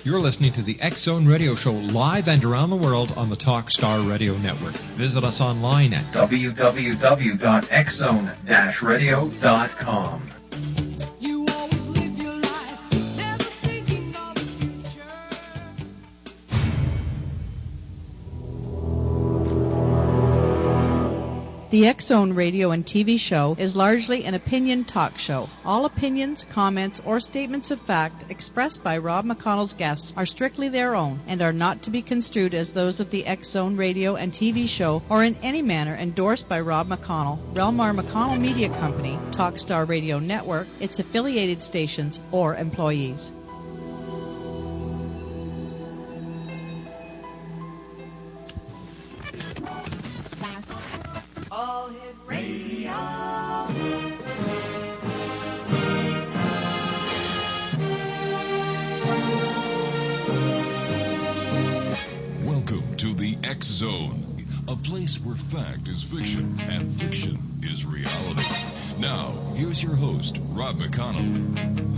You're listening to the X-Zone Radio Show live and around the world on the Talkstar Radio Network. Visit us online at www.xzone-radio.com. The X-Zone radio and TV show is largely an opinion talk show. All opinions, comments, or statements of fact expressed by Rob McConnell's guests are strictly their own and are not to be construed as those of the X-Zone radio and TV show or in any manner endorsed by Rob McConnell, Relmar McConnell Media Company, Talkstar Radio Network, its affiliated stations, or employees. Welcome to the X-Zone, a place where fact is fiction and fiction is reality. Now, here's your host, Rob McConnell.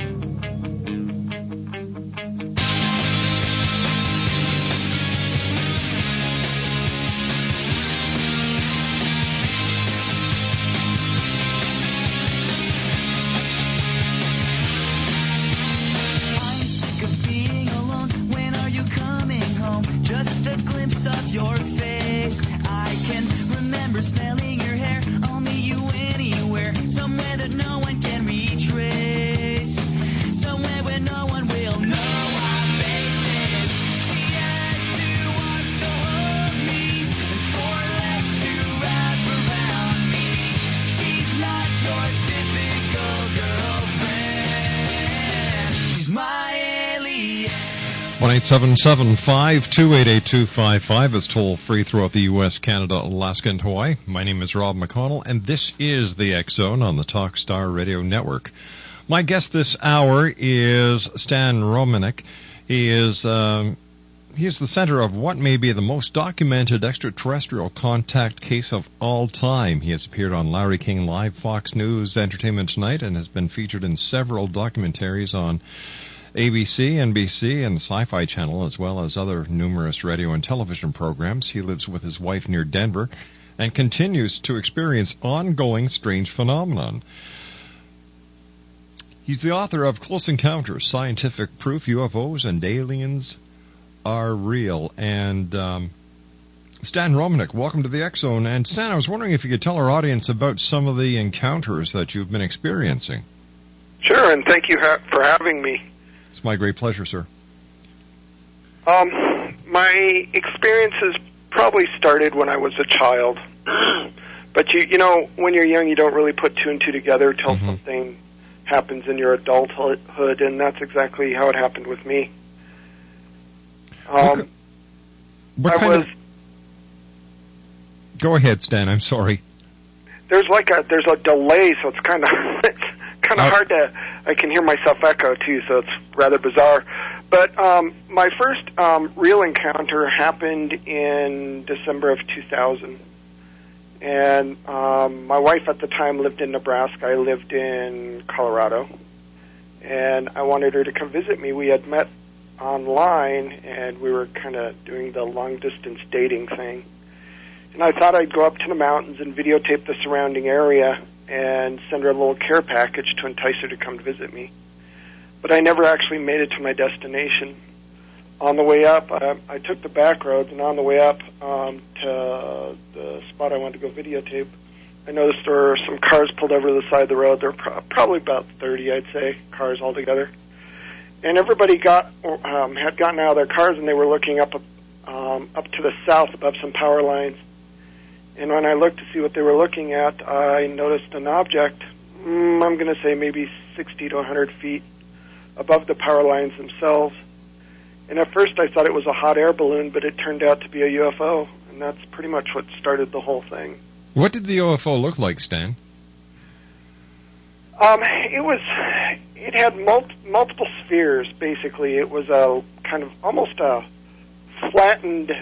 One 877-528-8255 is toll-free throughout the U.S., Canada, Alaska, and Hawaii. My name is Rob McConnell, and this is the X-Zone on the Talkstar Radio Network. My guest this hour is Stan Romanek. He is he's the center of what may be the most documented extraterrestrial contact case of all time. He has appeared on Larry King Live, Fox News, Entertainment Tonight, and has been featured in several documentaries on ABC, NBC, and the Sci-Fi Channel, as well as other numerous radio and television programs. He lives with his wife near Denver and continues to experience ongoing strange phenomenon. He's the author of Close Encounters, Scientific Proof UFOs and Aliens Are Real. And Stan Romanek, welcome to the X-Zone. And Stan, I was wondering if you could tell our audience about some of the encounters that you've been experiencing. Sure, and thank you for having me. It's my great pleasure, sir. My experiences probably started when I was a child. But, you know, when you're young, you don't really put two and two together till something happens in your adulthood, and that's exactly how it happened with me. Go ahead, Stan. I'm sorry. There's a delay, so it's kind of hard to. I can hear myself echo too, so it's rather bizarre. But my first real encounter happened in December of 2000, and my wife at the time lived in Nebraska. I lived in Colorado, and I wanted her to come visit me. We had met online, and we were kind of doing the long-distance dating thing. And I thought I'd go up to the mountains and videotape the surrounding area and send her a little care package to entice her to come visit me. But I never actually made it to my destination. On the way up, I took the back roads, and on the way up to the spot I wanted to go videotape, I noticed there were some cars pulled over to the side of the road. There were probably about 30, I'd say, cars altogether. And everybody had gotten out of their cars, and they were looking up to the south above some power lines. And when I looked to see what they were looking at, I noticed an object, I'm going to say maybe 60 to 100 feet above the power lines themselves. And at first I thought it was a hot air balloon, but it turned out to be a UFO, and that's pretty much what started the whole thing. What did the UFO look like, Stan? It had multiple spheres, basically. It was a kind of almost a flattened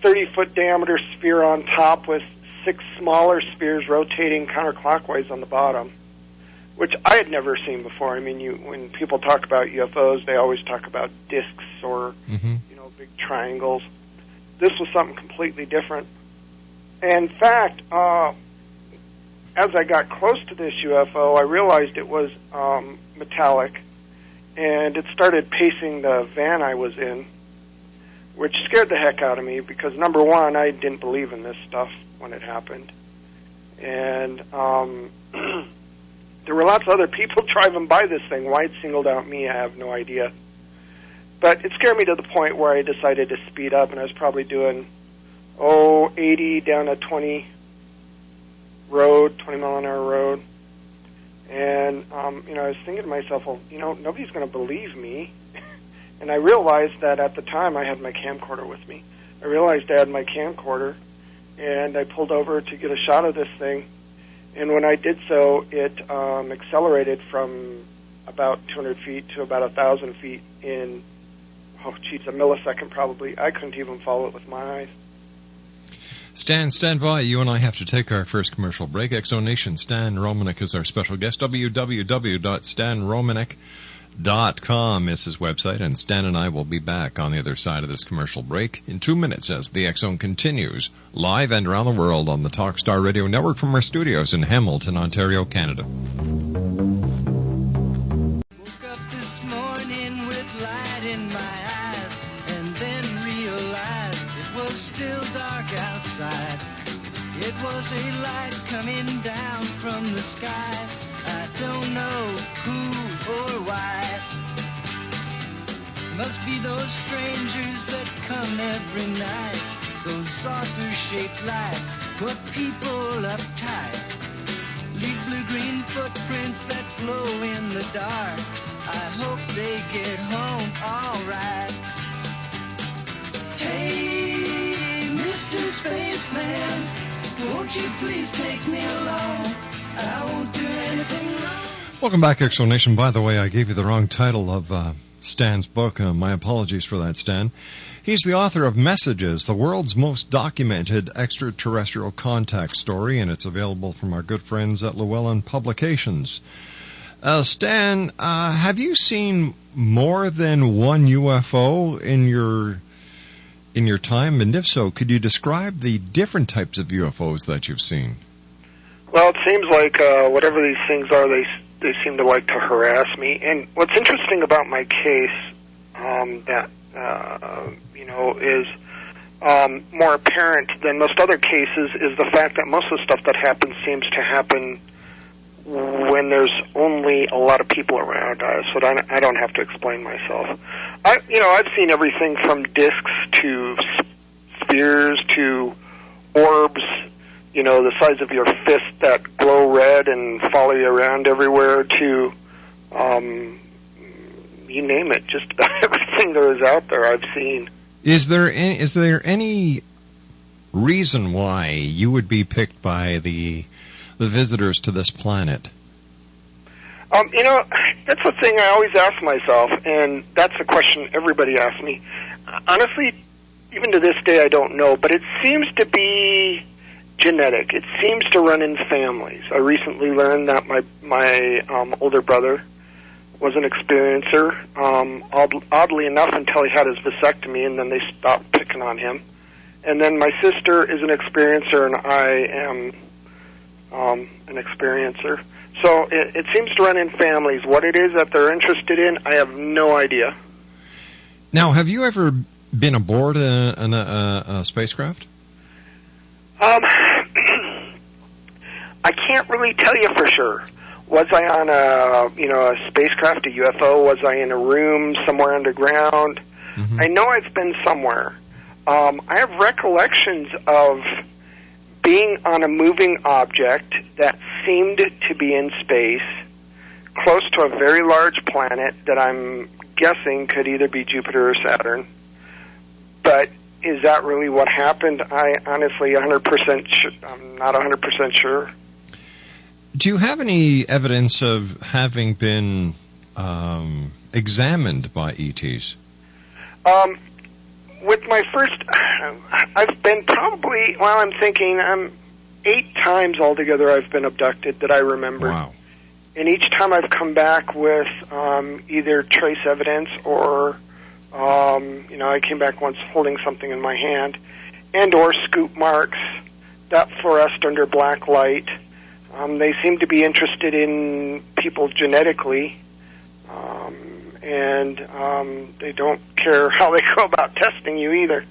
30-foot diameter sphere on top with 6 smaller spheres rotating counterclockwise on the bottom. which I had never seen before. I mean, when people talk about UFOs, they always talk about discs or, big triangles. This was something completely different. In fact, as I got close to this UFO, I realized it was metallic, and it started pacing the van I was in, which scared the heck out of me because, number one, I didn't believe in this stuff when it happened. And there were lots of other people driving by this thing. Why it singled out me, I have no idea. But it scared me to the point where I decided to speed up, and I was probably doing, 80 down a 20 mile-an-hour road. And, I was thinking to myself, well, nobody's going to believe me. And I realized that at the time I had my camcorder with me. I realized I had my camcorder, and I pulled over to get a shot of this thing. And when I did so, it accelerated from about 200 feet to about 1,000 feet in, a millisecond probably. I couldn't even follow it with my eyes. Stan, stand by. You and I have to take our first commercial break. Exo Nation, Stan Romanek is our special guest. www.stanromanek.com is his website, and Stan and I will be back on the other side of this commercial break in 2 minutes as the X Zone continues live and around the world on the Talkstar Radio Network from our studios in Hamilton, Ontario, Canada. Woke up this morning with light in my eyes and then realized it was still dark outside. It was a light coming down from the sky. I don't know who or why. Must be those strangers that come every night. Those saucer-shaped lights put people uptight. Leave blue-green footprints that glow in the dark. I hope they get home all right. Hey, Mr. Spaceman, won't you please take me along? I won't do anything wrong. Welcome back, Exo Nation. By the way, I gave you the wrong title of Stan's book. My apologies for that, Stan. He's the author of Messages, the world's most documented extraterrestrial contact story, and it's available from our good friends at Llewellyn Publications. Stan, have you seen more than one UFO in your time? And if so, could you describe the different types of UFOs that you've seen? Well, it seems like whatever these things are, they seem to like to harass me. And what's interesting about my case is more apparent than most other cases is the fact that most of the stuff that happens seems to happen when there's only a lot of people around, so that I don't have to explain myself. I've seen everything from discs to spheres to orbs, the size of your fist that glow red and follow you around everywhere, to you name it, just about everything there is out there I've seen. Is there any reason why you would be picked by the visitors to this planet? That's the thing I always ask myself, and that's a question everybody asks me. Honestly, even to this day, I don't know, but it seems to be genetic. It seems to run in families. I recently learned that my older brother was an experiencer, oddly enough, until he had his vasectomy, and then they stopped picking on him. And then my sister is an experiencer, and I am an experiencer. So it seems to run in families. What it is that they're interested in, I have no idea. Now, have you ever been aboard a spacecraft? I can't really tell you for sure. Was I on a spacecraft, a UFO? Was I in a room somewhere underground? Mm-hmm. I know I've been somewhere. I have recollections of being on a moving object that seemed to be in space, close to a very large planet that I'm guessing could either be Jupiter or Saturn. But is that really what happened? I honestly, I'm not 100% sure. Do you have any evidence of having been examined by ETs? With my first, I've been probably, I'm thinking, 8 times altogether I've been abducted that I remember. Wow. And each time I've come back with either trace evidence or, I came back once holding something in my hand, and or scoop marks that fluoresced under black light. They seem to be interested in people genetically, and they don't care how they go about testing you either.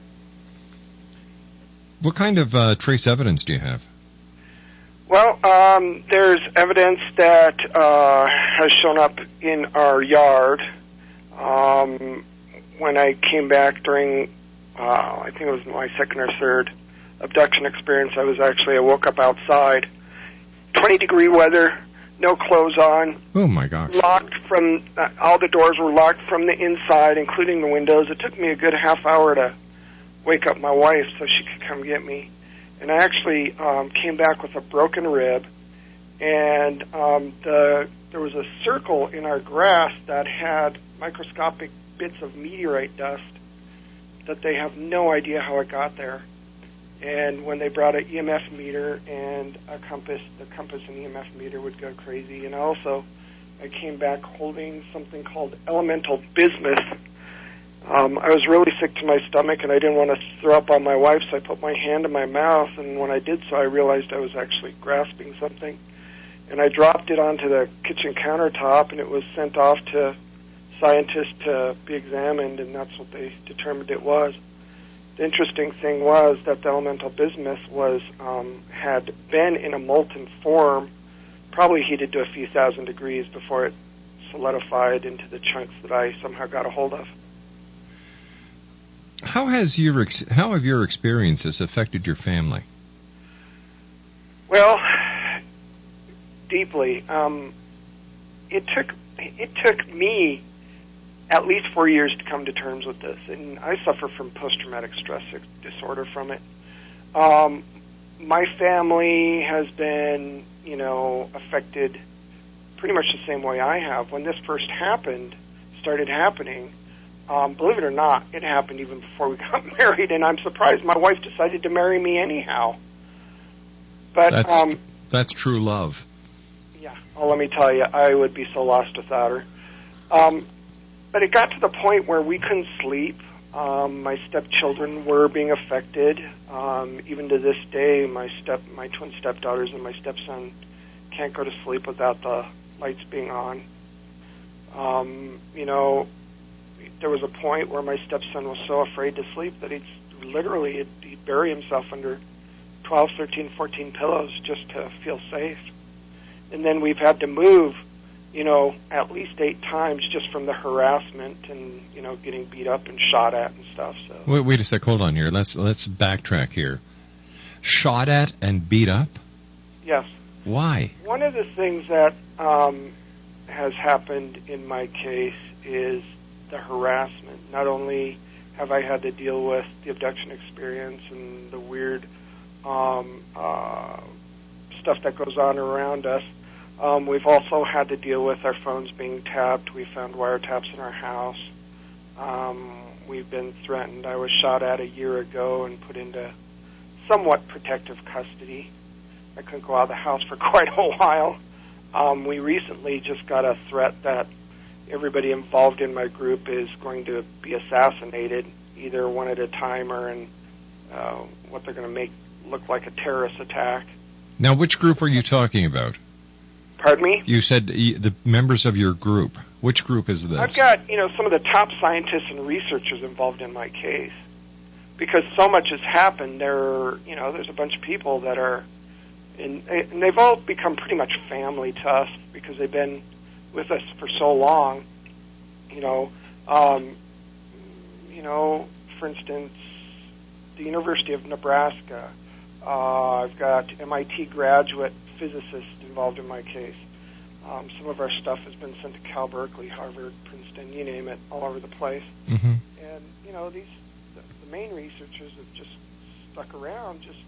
What kind of trace evidence do you have? Well, there's evidence that has shown up in our yard. When I came back during, I think it was my second or third abduction experience, I woke up outside, 20-degree weather, no clothes on. Oh, my gosh. Locked from, all the doors were locked from the inside, including the windows. It took me a good half hour to wake up my wife so she could come get me. And I actually came back with a broken rib, and there was a circle in our grass that had microscopic bits of meteorite dust that they have no idea how it got there. And when they brought an EMF meter and a compass, the compass and EMF meter would go crazy. And also, I came back holding something called elemental bismuth. I was really sick to my stomach, and I didn't want to throw up on my wife, so I put my hand in my mouth, and when I did so, I realized I was actually grasping something. And I dropped it onto the kitchen countertop, and it was sent off to scientists to be examined, and that's what they determined it was. The interesting thing was that the elemental bismuth had been in a molten form, probably heated to a few thousand degrees before it solidified into the chunks that I somehow got a hold of. How have your experiences affected your family? Well, deeply. It took me at least 4 years to come to terms with this, and I suffer from post-traumatic stress disorder from it. My family has been, affected pretty much the same way I have. When this first started happening, believe it or not, it happened even before we got married, and I'm surprised my wife decided to marry me anyhow. But that's true love. Yeah, well, let me tell you, I would be so lost without her. But it got to the point where we couldn't sleep. My stepchildren were being affected. Even to this day, my twin stepdaughters and my stepson can't go to sleep without the lights being on. There was a point where my stepson was so afraid to sleep that he'd bury himself under 12, 13, 14 pillows just to feel safe. And then we've had to move, at least 8 times just from the harassment and, getting beat up and shot at and stuff. So Wait a sec, hold on here. Let's backtrack here. Shot at and beat up? Yes. Why? One of the things that has happened in my case is the harassment. Not only have I had to deal with the abduction experience and the weird stuff that goes on around us, we've also had to deal with our phones being tapped. We found wiretaps in our house. We've been threatened. I was shot at a year ago and put into somewhat protective custody. I couldn't go out of the house for quite a while. We recently just got a threat that everybody involved in my group is going to be assassinated, either one at a time or in what they're going to make look like a terrorist attack. Now, which group are you talking about? Pardon me? You said the members of your group. Which group is this? I've got, some of the top scientists and researchers involved in my case. Because so much has happened, there's a bunch of people that are, and they've all become pretty much family to us because they've been with us for so long. For instance, the University of Nebraska. I've got MIT graduate physicists involved in my case. Some of our stuff has been sent to Cal Berkeley, Harvard, Princeton, you name it, all over the place. Mm-hmm. And, the main researchers have just stuck around just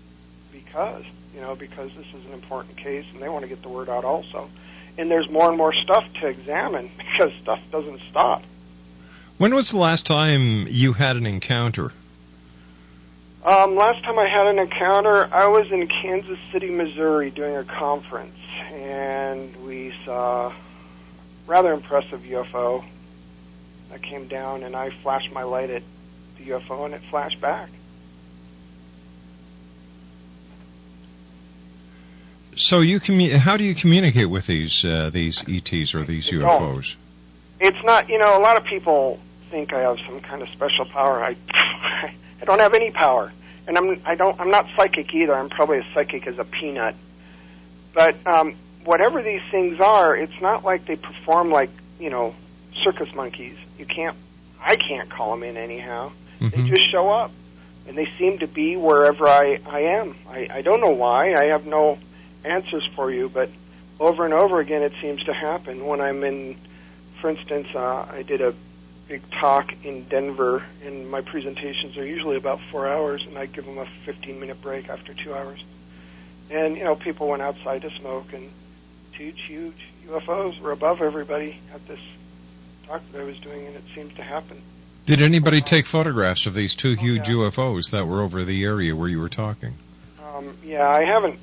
because this is an important case and they want to get the word out also. And there's more and more stuff to examine because stuff doesn't stop. When was the last time you had an encounter? Last time I had an encounter, I was in Kansas City, Missouri doing a conference. and we saw a rather impressive UFO that came down, and I flashed my light at the UFO, and it flashed back. So how do you communicate with these ETs or these UFOs? It's not, a lot of people think I have some kind of special power. I don't have any power, and I'm not psychic either. I'm probably as psychic as a peanut. But whatever these things are, it's not like they perform like circus monkeys. I can't call them in anyhow. Mm-hmm. They just show up, and they seem to be wherever I am. I don't know why. I have no answers for you, but over and over again it seems to happen. When I'm in, for instance, I did a big talk in Denver, and my presentations are usually about 4 hours, and I give them a 15-minute break after 2 hours. And, people went outside to smoke, and huge UFOs were above everybody at this talk that I was doing, and it seems to happen. Did anybody take photographs of these two huge UFOs that were over the area where you were talking? Yeah, I haven't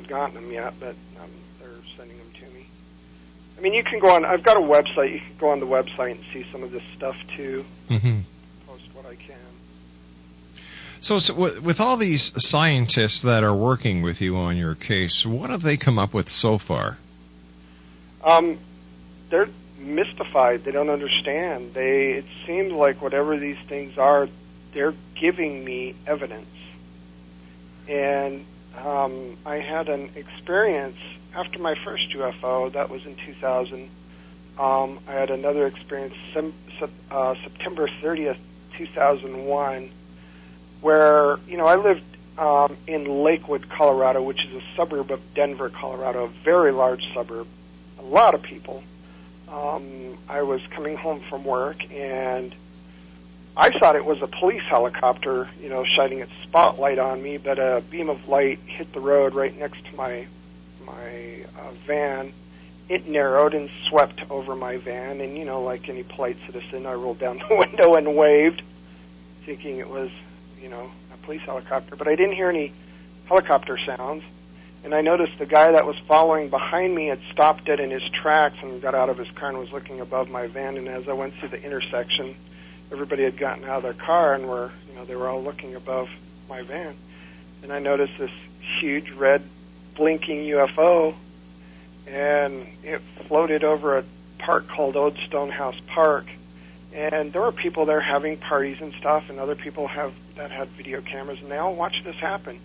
gotten them yet, but they're sending them to me. I mean, you can go on. I've got a website. You can go on the website and see some of this stuff too. Mm-hmm. Post what I can. So with all these scientists that are working with you on your case, what have they come up with so far? They're mystified. They don't understand. It seems like whatever these things are, they're giving me evidence. And I had an experience after my first UFO. That was in 2000. I had another experience September 30th, 2001, where, I lived in Lakewood, Colorado, which is a suburb of Denver, Colorado, a very large suburb, a lot of people. I was coming home from work, and I thought it was a police helicopter, shining its spotlight on me, but a beam of light hit the road right next to my van. It narrowed and swept over my van, and, like any polite citizen, I rolled down the window and waved, thinking it was, a police helicopter. But I didn't hear any helicopter sounds, and I noticed the guy that was following behind me had stopped dead in his tracks and got out of his car and was looking above my van, and as I went through the intersection, everybody had gotten out of their car and they were all looking above my van. And I noticed this huge red blinking UFO, and it floated over a park called Old Stonehouse Park. And there were people there having parties and stuff, and other people that had video cameras, and they all watched this happen.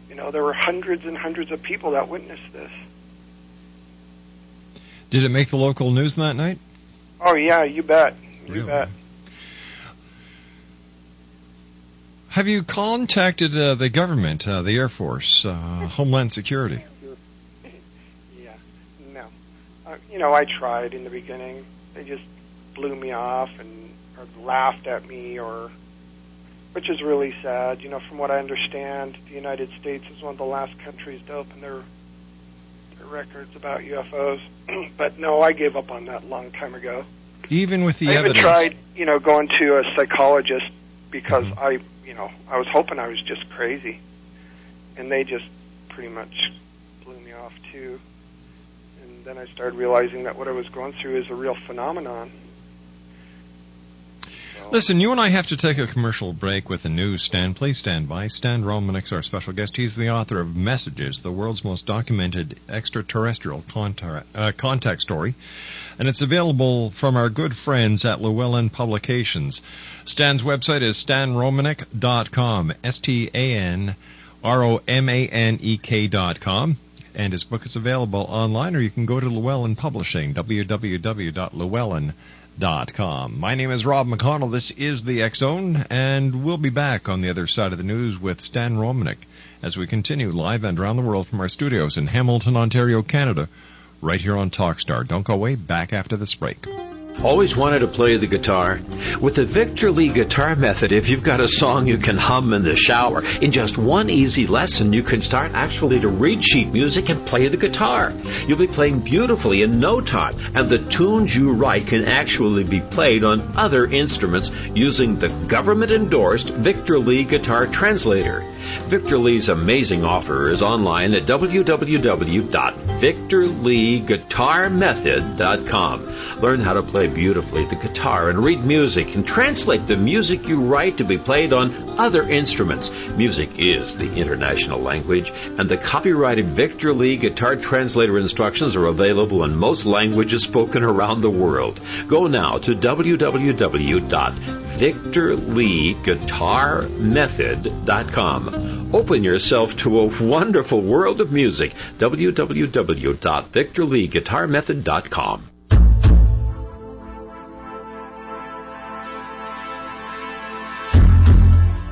There were hundreds and hundreds of people that witnessed this. Did it make the local news that night? Oh, yeah, you bet. You bet. Have you contacted the government, the Air Force, Homeland Security? Yeah, no. I tried in the beginning. They just blew me off or laughed at me, which is really sad. From what I understand, the United States is one of the last countries to open their records about UFOs. But no, I gave up on that a long time ago. Even with the evidence? I even tried, going to a psychologist because I was hoping I was just crazy. And they just pretty much blew me off too. And then I started realizing that what I was going through is a real phenomenon. Listen, you and I have to take a commercial break with the news. Stan, please stand by. Stan Romanek's our special guest. He's the author of Messages, the world's most documented extraterrestrial contact story. And it's available from our good friends at Llewellyn Publications. Stan's website is stanromanek.com, StanRomanek.com. And his book is available online, or you can go to Llewellyn Publishing, www.llewellyn.com. My name is Rob McConnell. This is the X-Zone, and we'll be back on the other side of the news with Stan Romanek as we continue live and around the world from our studios in Hamilton, Ontario, Canada, right here on Talkstar. Don't go away. Back after this break. Always wanted to play the guitar? With the Victor Lee Guitar Method, if you've got a song you can hum in the shower, in just one easy lesson, you can start actually to read sheet music and play the guitar. You'll be playing beautifully in no time, and the tunes you write can actually be played on other instruments using the government-endorsed Victor Lee Guitar Translator. Victor Lee's amazing offer is online at www.victorleeguitarmethod.com. Learn how to play beautifully the guitar and read music and translate the music you write to be played on other instruments. Music is the international language, and the copyrighted Victor Lee Guitar Translator instructions are available in most languages spoken around the world. Go now to www.victorleeguitarmethod.com. Open yourself to a wonderful world of music. www.victorleeguitarmethod.com.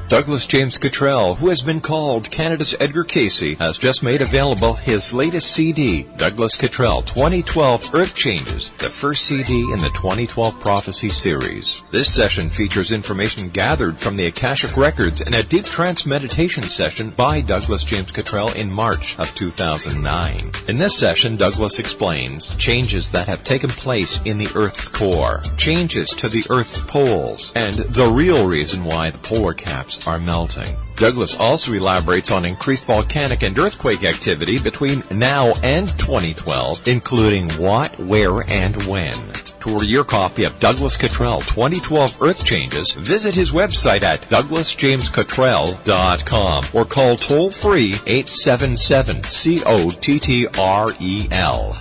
Douglas James Cottrell, who has been called Canada's Edgar Casey, has just made available his latest CD, Douglas Cottrell 2012 Earth Changes, the first CD in the 2012 Prophecy series. This session features information gathered from the Akashic Records in a deep trance meditation session by Douglas James Cottrell in March of 2009. In this session, Douglas explains changes that have taken place in the Earth's core, changes to the Earth's poles, and the real reason why the polar caps are melting. Douglas also elaborates on increased volcanic and earthquake activity between now and 2012, including what, where, and when. To order your copy of Douglas Cottrell 2012 Earth Changes, visit his website at douglasjamescottrell.com or call toll-free 877-COTTREL.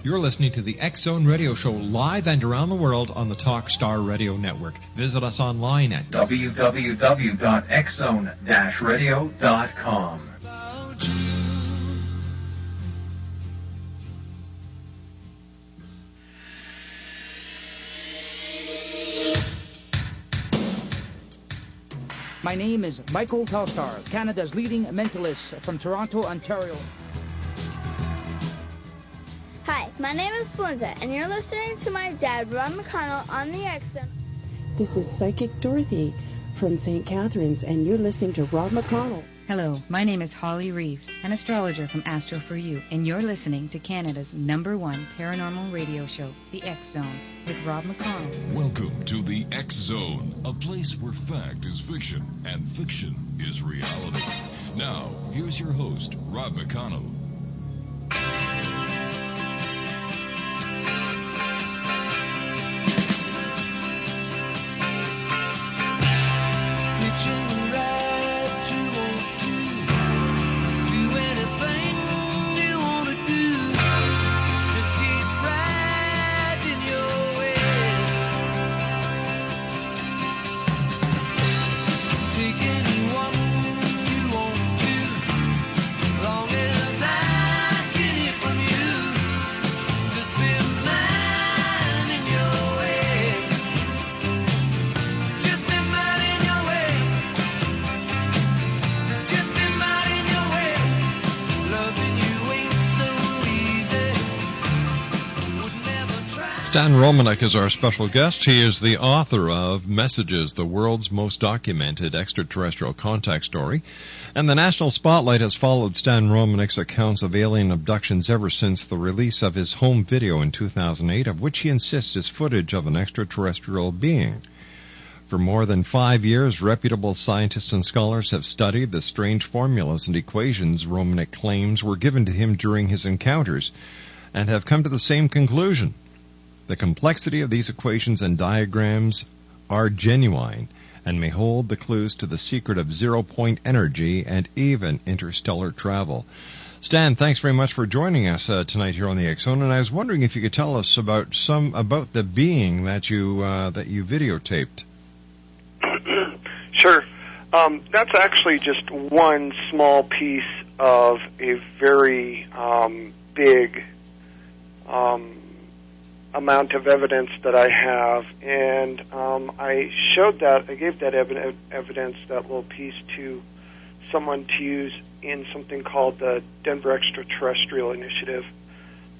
You're listening to the X-Zone Radio Show live and around the world on the Talkstar Radio Network. Visit us online at www.xzone-radio.com. My name is Michael Telstar, Canada's leading mentalist from Toronto, Ontario. Hi, my name is Belinda, and you're listening to my dad, Rob McConnell, on the X-Zone. This is Psychic Dorothy from St. Catharines, and you're listening to Rob McConnell. Hello, my name is Holly Reeves, an astrologer from Astro For You, and you're listening to Canada's #1 paranormal radio show, The X-Zone, with Rob McConnell. Welcome to The X-Zone, a place where fact is fiction and fiction is reality. Now, here's your host, Rob McConnell. Stan ROMANEK is our special guest. He is the author of Messages, the World's Most Documented Extraterrestrial Contact Story. And the national spotlight has followed Stan ROMANEK's accounts of alien abductions ever since the release of his home video in 2008, of which he insists is footage of an extraterrestrial being. For more than 5 years, reputable scientists and scholars have studied the strange formulas and equations ROMANEK claims were given to him during his encounters, and have come to the same conclusion. The complexity of these equations and diagrams are genuine and may hold the clues to the secret of zero-point energy and even interstellar travel. Stan, thanks very much for joining us tonight here on the X-Zone, and I was wondering if you could tell us about the being that you videotaped. Sure. That's actually just one small piece of a very big amount of evidence that I have, and I gave that evidence, that little piece, to someone to use in something called the Denver Extraterrestrial Initiative.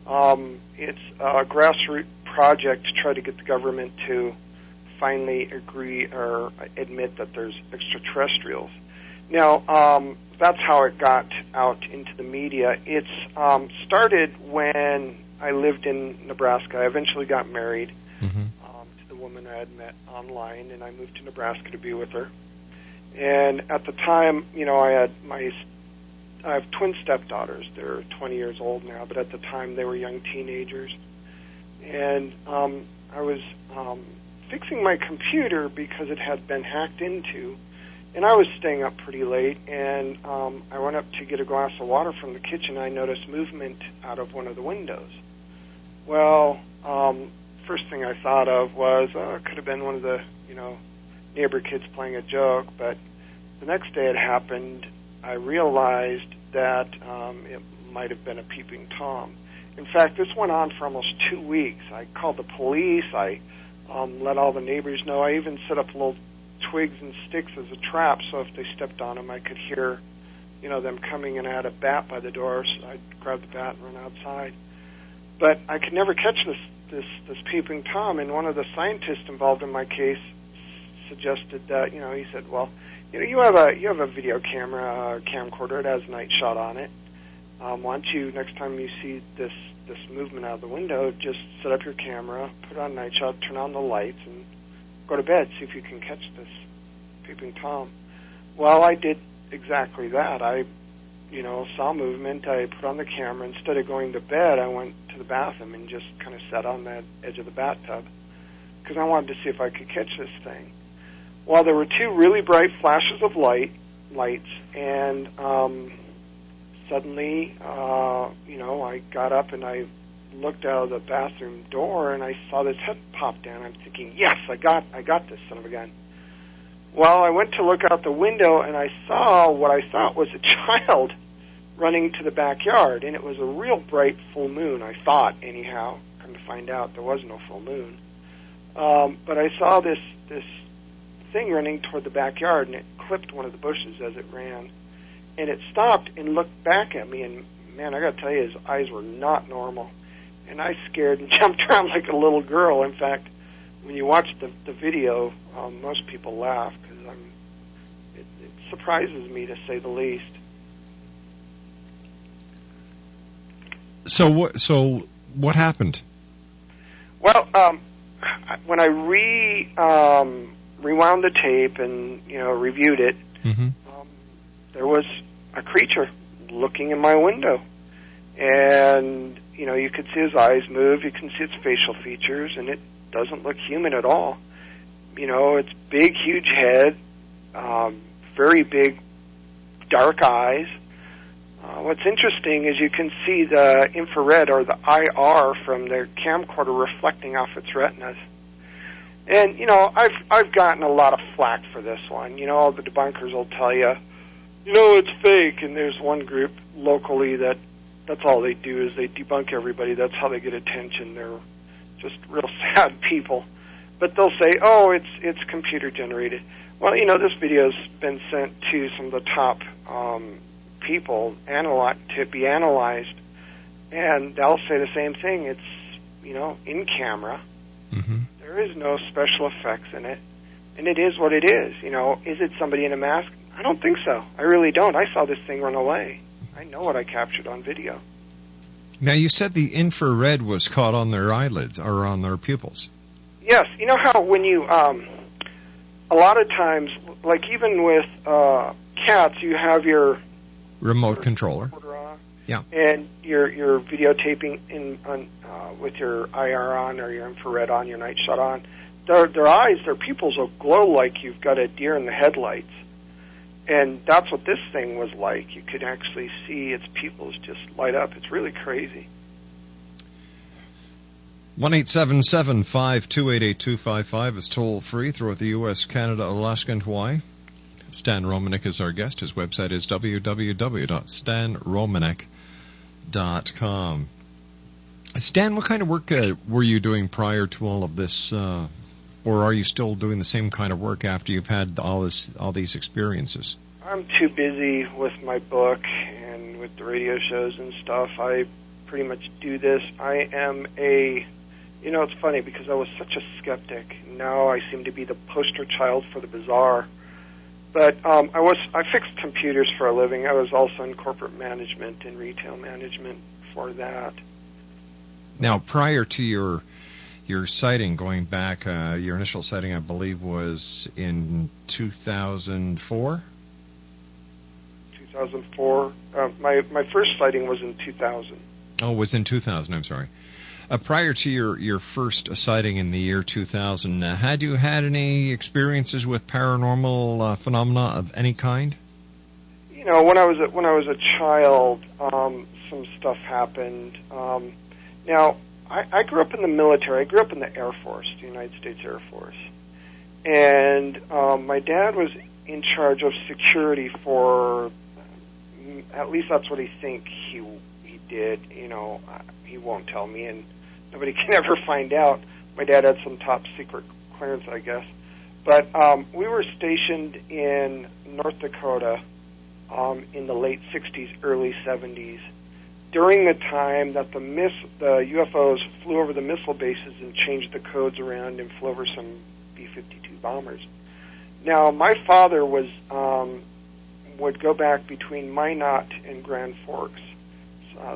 It's a grassroots project to try to get the government to finally agree or admit that there's extraterrestrials. Now, that's how it got out into the media. It's started when I lived in Nebraska. I eventually got married to the woman I had met online, and I moved to Nebraska to be with her. And at the time, you know, I have twin stepdaughters. They're 20 years old now, but at the time they were young teenagers. And I was fixing my computer because it had been hacked into, and I was staying up pretty late, and I went up to get a glass of water from the kitchen. I noticed movement out of one of the windows. Well, first thing I thought of was, it could have been one of the, you know, neighbor kids playing a joke, but the next day it happened, I realized that it might have been a peeping Tom. In fact, this went on for almost 2 weeks. I called the police. I let all the neighbors know. I even set up little twigs and sticks as a trap, so if they stepped on them, I could hear, you know, them coming, and I had a bat by the door, so I'd grab the bat and run outside. But I could never catch this peeping Tom, and one of the scientists involved in my case suggested that, you know, he said, well, you know, you have a video camera, camcorder. It has a night shot on it. Why don't you, next time you see this movement out of the window, just set up your camera, put on night shot, turn on the lights, and go to bed, see if you can catch this peeping Tom. Well, I did exactly that. I, you know, saw movement. I put on the camera. Instead of going to bed, I went to the bathroom and just kind of sat on that edge of the bathtub because I wanted to see if I could catch this thing. Well, there were two really bright flashes of lights, and suddenly, you know, I got up and I looked out of the bathroom door and I saw this head pop down. I'm thinking, yes, I got this son of a gun. Well, I went to look out the window and I saw what I thought was a child running to the backyard, and it was a real bright full moon, I thought, anyhow. Come to find out, there was no full moon. But I saw this thing running toward the backyard, and it clipped one of the bushes as it ran. And it stopped and looked back at me, and man, I got to tell you, his eyes were not normal. And I scared and jumped around like a little girl. In fact, when you watch the video, most people laugh because it surprises me, to say the least. So what happened? Well, when I rewound the tape and, you know, reviewed it, there was a creature looking in my window, and you know, you could see his eyes move, you can see its facial features, and it doesn't look human at all. You know, it's big, huge head, very big, dark eyes. What's interesting is you can see the infrared or the IR from their camcorder reflecting off its retinas. And, you know, I've gotten a lot of flack for this one. You know, all the debunkers will tell you, you know, it's fake. And there's one group locally that's all they do is they debunk everybody. That's how they get attention. They're just real sad people. But they'll say, oh, it's computer generated. Well, you know, this video's been sent to some of the top people to be analyzed, and they'll say the same thing. It's, you know, in camera. There is no special effects in it, and it is what it is. You know, is it somebody in a mask? I don't think so. I really don't. I saw this thing run away. I know what I captured on video. Now, you said the infrared was caught on their eyelids or on their pupils. Yes. You know how when you, a lot of times, like even with cats, you have your remote controller. Yeah. And you're videotaping with your IR on or your infrared on, your night shot on. Their eyes, their pupils will glow like you've got a deer in the headlights. And that's what this thing was like. You could actually see its pupils just light up. It's really crazy. 1-877-528-8255 is toll free throughout the U.S., Canada, Alaska, and Hawaii. Stan ROMANEK is our guest. His website is www.stanromanek.com. Stan, what kind of work were you doing prior to all of this, or are you still doing the same kind of work after you've had all these experiences? I'm too busy with my book and with the radio shows and stuff. I pretty much do this. I am it's funny because I was such a skeptic. Now I seem to be the poster child for the bizarre. But I fixed computers for a living. I was also in corporate management and retail management for that. Now, prior to your sighting, going back, your initial sighting, I believe, was in 2004? 2004. My first sighting was in 2000. Oh, it was in 2000. I'm sorry. Prior to your first sighting in the year 2000, had you had any experiences with paranormal phenomena of any kind? When I was a child, some stuff happened. Now, I grew up in the military. I grew up in the Air Force, the United States Air Force, and my dad was in charge of security for. At least that's what he thinks he did. He won't tell me, and nobody can ever find out. My dad had some top secret clearance, I guess. But we were stationed in North Dakota in the late 60s, early 70s, during the time that the UFOs flew over the missile bases and changed the codes around and flew over some B-52 bombers. Now, my father would go back between Minot and Grand Forks,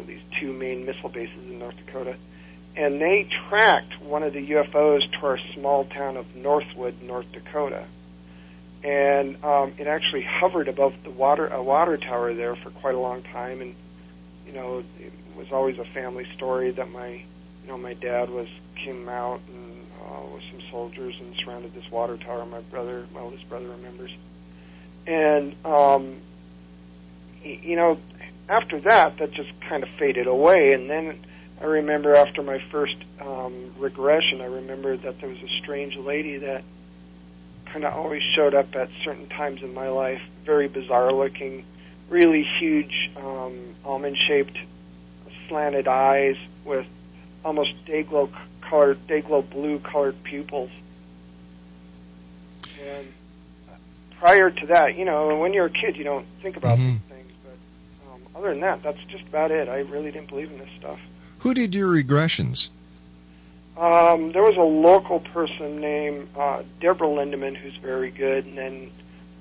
these two main missile bases in North Dakota, and they tracked one of the UFOs to our small town of Northwood, North Dakota. And it actually hovered above a water tower there for quite a long time, and it was always a family story that my dad came out and with some soldiers and surrounded this water tower. My oldest brother remembers. And, after that just kind of faded away. And then I remember after my first regression, I remember that there was a strange lady that kind of always showed up at certain times in my life, very bizarre looking, really huge, almond-shaped, slanted eyes with almost day-glow blue colored pupils. And prior to that, when you're a kid, you don't think about these things. But other than that, that's just about it. I really didn't believe in this stuff. Who did your regressions? There was a local person named Deborah Lindemann, who's very good, and then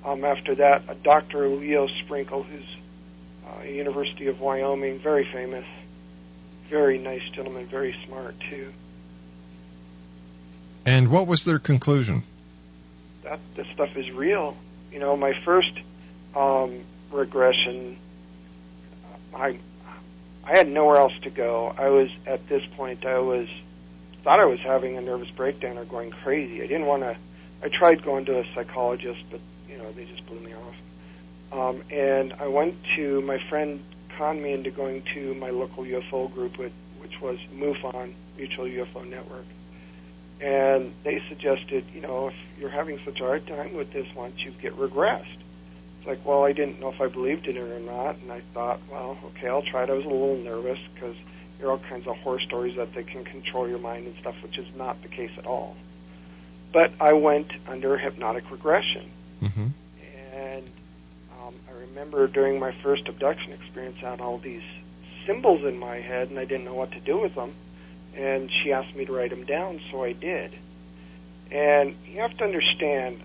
after that, a Dr. Leo Sprinkle, who's University of Wyoming, very famous, very nice gentleman, very smart too. And what was their conclusion? That this stuff is real. My first regression, I had nowhere else to go. I was, at this point, thought I was having a nervous breakdown or going crazy. I tried going to a psychologist, but, they just blew me off. And I went to, my friend conned me into going to my local UFO group, which was MUFON, Mutual UFO Network. And they suggested, if you're having such a hard time with this, why don't you get regressed? It's like, well, I didn't know if I believed in it or not, and I thought, well, okay, I'll try it. I was a little nervous because there are all kinds of horror stories that they can control your mind and stuff, which is not the case at all. But I went under hypnotic regression. Mm-hmm. And I remember during my first abduction experience, I had all these symbols in my head, and I didn't know what to do with them. And she asked me to write them down, so I did. And you have to understand,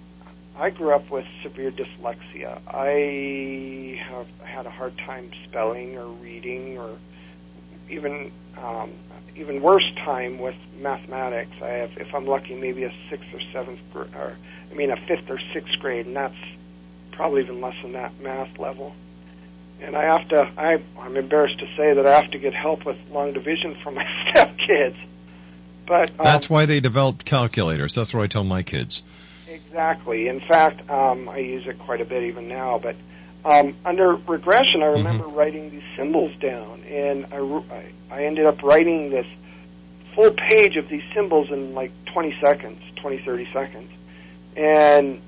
I grew up with severe dyslexia. I have had a hard time spelling or reading, or even worse time with mathematics. I have, if I'm lucky, maybe a fifth or sixth grade, and that's probably even less than that math level. And I'm embarrassed to say that I have to get help with long division from my stepkids. But that's why they developed calculators. That's what I tell my kids. Exactly. In fact, I use it quite a bit even now. But under regression, I remember writing these symbols down, and I ended up writing this full page of these symbols in like 30 seconds. And,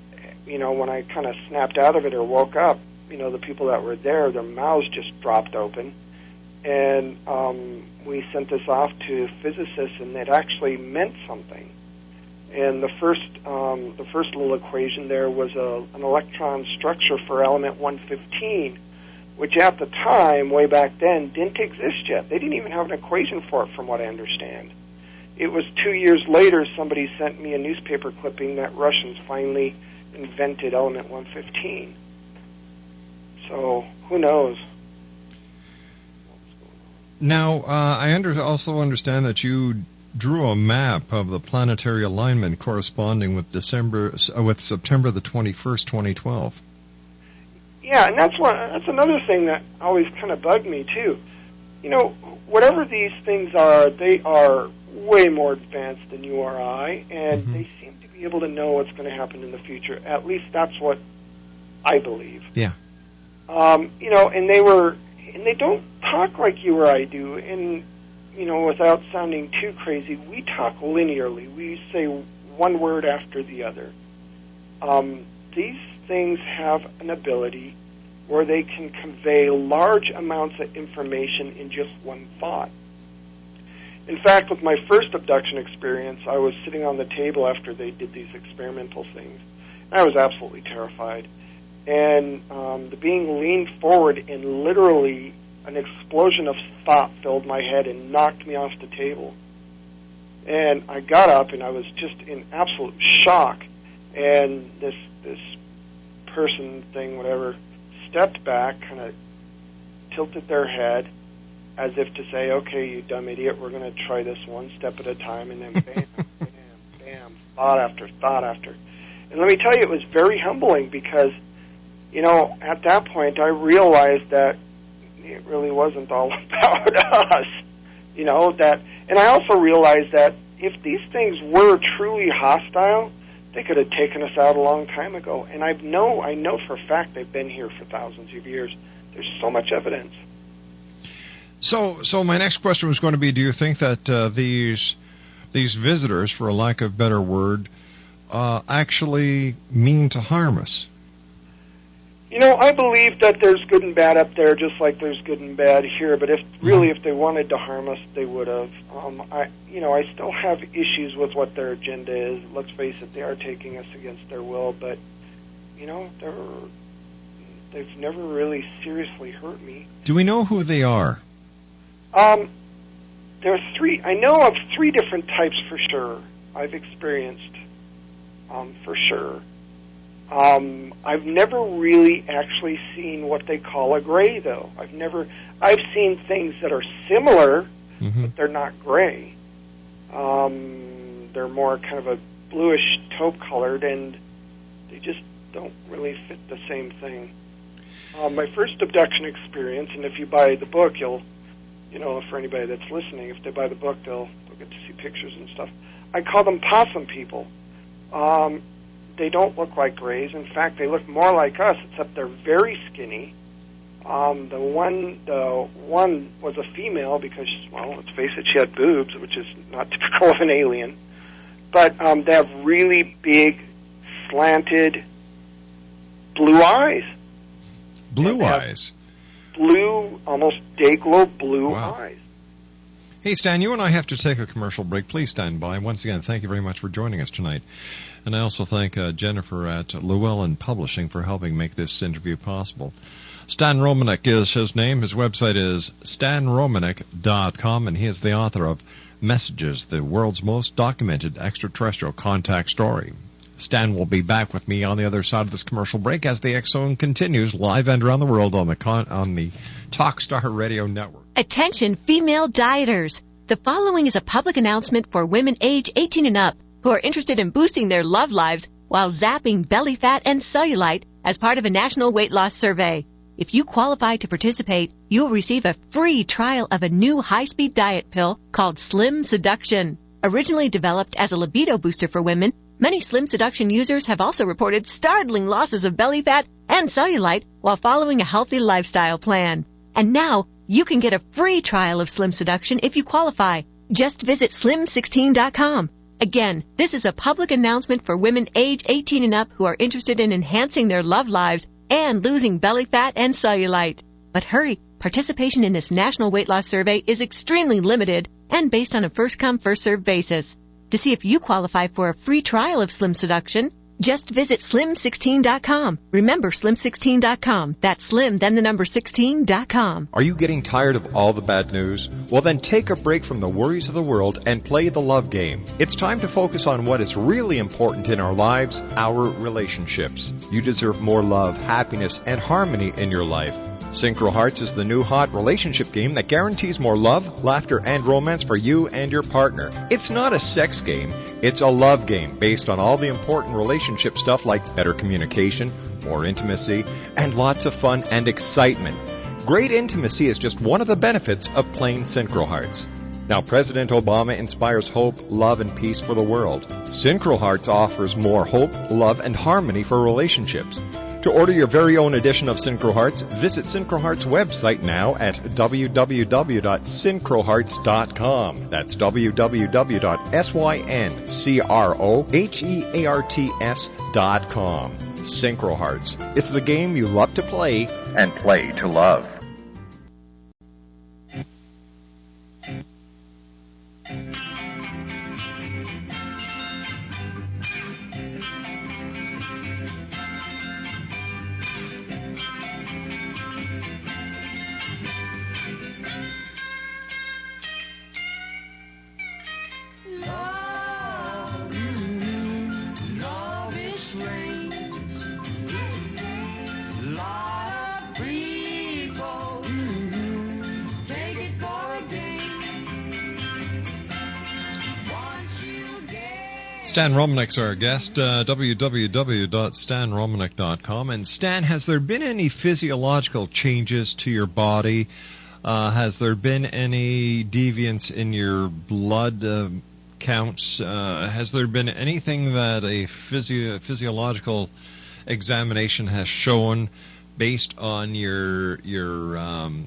when I kind of snapped out of it or woke up, the people that were there, their mouths just dropped open. And we sent this off to physicists, and it actually meant something. And the first little equation there was an electron structure for element 115, which at the time, way back then, didn't exist yet. They didn't even have an equation for it, from what I understand. It was 2 years later somebody sent me a newspaper clipping that Russians finally invented element 115. So, who knows? Now, I also understand that you drew a map of the planetary alignment corresponding with September the 21st, 2012. Yeah, and that's another thing that always kind of bugged me too. You know, whatever these things are, they are way more advanced than you or I, and they seem to be able to know what's going to happen in the future. At least that's what I believe. Yeah. You know, and they don't talk like you or I do, and you know, without sounding too crazy, we talk linearly. We say one word after the other. These things have an ability where they can convey large amounts of information in just one thought. In fact, with my first abduction experience, I was sitting on the table after they did these experimental things. I was absolutely terrified. And the being leaned forward, and literally an explosion of thought filled my head and knocked me off the table. And I got up, and I was just in absolute shock. And this person thing, whatever, stepped back, kind of tilted their head, as if to say, okay, you dumb idiot, we're going to try this one step at a time, and then bam, bam, bam, thought after thought after. And let me tell you, it was very humbling because, you know, at that point I realized that it really wasn't all about us, you know, that, and I also realized that if these things were truly hostile, they could have taken us out a long time ago. And I know for a fact they've been here for thousands of years. There's so much evidence. So my next question was going to be, do you think that these visitors, for a lack of a better word, actually mean to harm us? You know, I believe that there's good and bad up there, just like there's good and bad here. But if they wanted to harm us, they would have. I still have issues with what their agenda is. Let's face it, they are taking us against their will. But you know, they've never really seriously hurt me. Do we know who they are? There are three. I know of three different types for sure. I've experienced, for sure. I've never really actually seen what they call a gray, though. I've seen things that are similar, but they're not gray. They're more kind of a bluish taupe-colored, and they just don't really fit the same thing. My first abduction experience, and if you buy the book, for anybody that's listening, if they buy the book, they'll get to see pictures and stuff. I call them possum people. They don't look like grays. In fact, they look more like us, except they're very skinny. The one was a female because, well, let's face it, she had boobs, which is not typical of an alien. But they have really big, slanted blue eyes. Blue eyes? Blue, almost day-glow blue eyes. Hey, Stan, you and I have to take a commercial break. Please stand by. Once again, thank you very much for joining us tonight. And I also thank Jennifer at Llewellyn Publishing for helping make this interview possible. Stan Romanek is his name. His website is stanromanek.com, and he is the author of Messages, the World's Most Documented Extraterrestrial Contact Story. Stan will be back with me on the other side of this commercial break as the X Zone continues live and around the world on the Talkstar Radio Network. Attention, female dieters. The following is a public announcement for women age 18 and up who are interested in boosting their love lives while zapping belly fat and cellulite as part of a national weight loss survey. If you qualify to participate, you will receive a free trial of a new high-speed diet pill called Slim Seduction. Originally developed as a libido booster for women, many Slim Seduction users have also reported startling losses of belly fat and cellulite while following a healthy lifestyle plan. And now, you can get a free trial of Slim Seduction if you qualify. Just visit slim16.com. Again, this is a public announcement for women age 18 and up who are interested in enhancing their love lives and losing belly fat and cellulite. But hurry, participation in this national weight loss survey is extremely limited and based on a first-come, first-served basis. To see if you qualify for a free trial of Slim Seduction, just visit slim16.com. Remember slim16.com. That's slim, then the number 16.com. Are you getting tired of all the bad news? Well, then take a break from the worries of the world and play the love game. It's time to focus on what is really important in our lives, our relationships. You deserve more love, happiness, and harmony in your life. Synchro Hearts is the new hot relationship game that guarantees more love, laughter, and romance for you and your partner. It's not a sex game, it's a love game based on all the important relationship stuff like better communication, more intimacy, and lots of fun and excitement. Great intimacy is just one of the benefits of playing Synchro Hearts. Now, President Obama inspires hope, love, and peace for the world. Synchro Hearts offers more hope, love, and harmony for relationships. To order your very own edition of Synchro Hearts, visit Synchro Hearts' website now at www.syncrohearts.com. That's www.syncrohearts.com. Synchro Hearts. It's the game you love to play and play to love. Stan Romanek's our guest, www.stanromanek.com. And Stan, has there been any physiological changes to your body? Has there been any deviance in your blood counts? Has there been anything that a physiological examination has shown based on your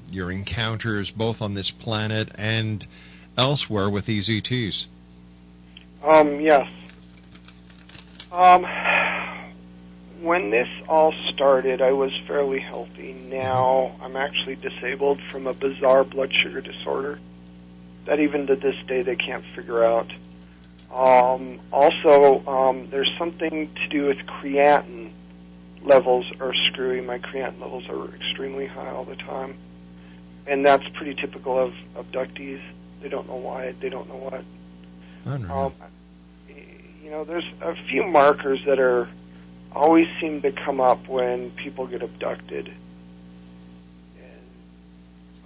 encounters both on this planet and elsewhere with these ETs? Yes. When this all started, I was fairly healthy. Now I'm actually disabled from a bizarre blood sugar disorder that even to this day they can't figure out. Also, there's something to do with creatinine levels are screwy. My creatinine levels are extremely high all the time. And that's pretty typical of abductees. They don't know why. They don't know what. There's a few markers that always seem to come up when people get abducted. And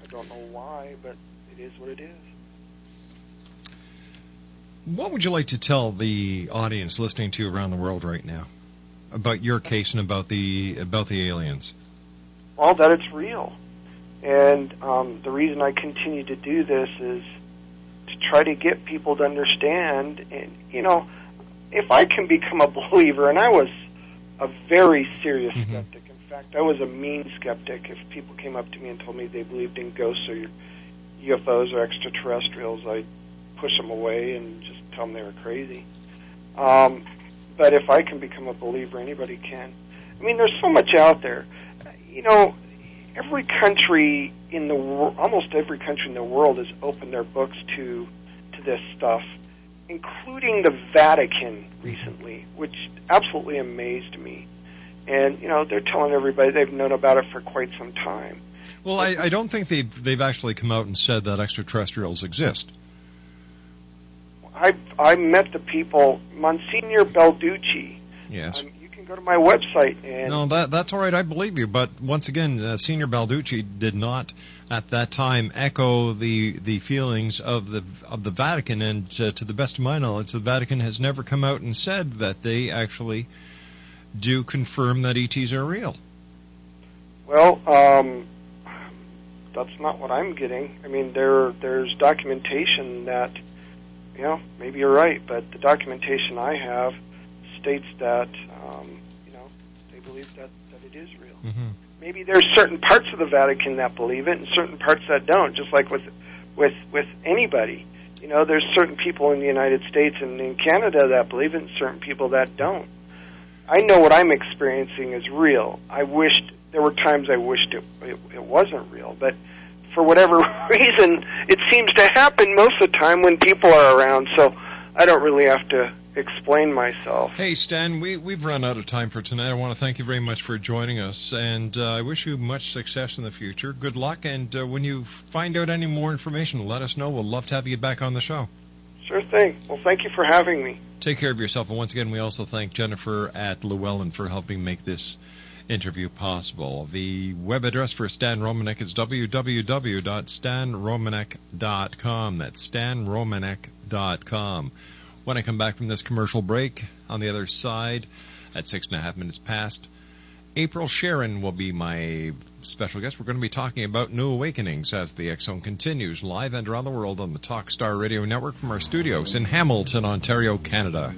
I don't know why, but it is what it is. What would you like to tell the audience listening to you around the world right now about your case and about the aliens? Well, that it's real. And the reason I continue to do this is to try to get people to understand. And, if I can become a believer, and I was a very serious skeptic. In fact, I was a mean skeptic. If people came up to me and told me they believed in ghosts or UFOs or extraterrestrials, I'd push them away and just tell them they were crazy. But if I can become a believer, anybody can. I mean, there's so much out there. Every country in the almost every country in the world has opened their books to this stuff, including the Vatican recently, which absolutely amazed me. And they're telling everybody they've known about it for quite some time. Well, I don't think they've actually come out and said that extraterrestrials exist. I met the people, Monsignor Balducci. Yes. You can go to my website and... No, that's all right. I believe you. But once again, Senior Balducci did not, at that time, echo the feelings of the Vatican. And to the best of my knowledge, the Vatican has never come out and said that they actually do confirm that ETs are real. Well, that's not what I'm getting. I mean, there's documentation that... maybe you're right, but the documentation I have states that, they believe that it is real. Mm-hmm. Maybe there's certain parts of the Vatican that believe it and certain parts that don't, just like with anybody. There's certain people in the United States and in Canada that believe it and certain people that don't. I know what I'm experiencing is real. There were times I wished it wasn't real, but for whatever reason, it seems to happen most of the time when people are around. So I don't really have to explain myself. Hey, Stan, we've run out of time for tonight. I want to thank you very much for joining us, and I wish you much success in the future. Good luck, and when you find out any more information, let us know. We'll love to have you back on the show. Sure thing. Well, thank you for having me. Take care of yourself, and once again, we also thank Jennifer at Llewellyn for helping make this interview possible. The web address for Stan Romanek is www.stanromanek.com. That's stanromanek.com. When I come back from this commercial break, on the other side, at 6.5 minutes past, April Sharon will be my special guest. We're going to be talking about New Awakenings as the X Zone continues live and around the world on the Talkstar Radio Network from our studios in Hamilton, Ontario, Canada.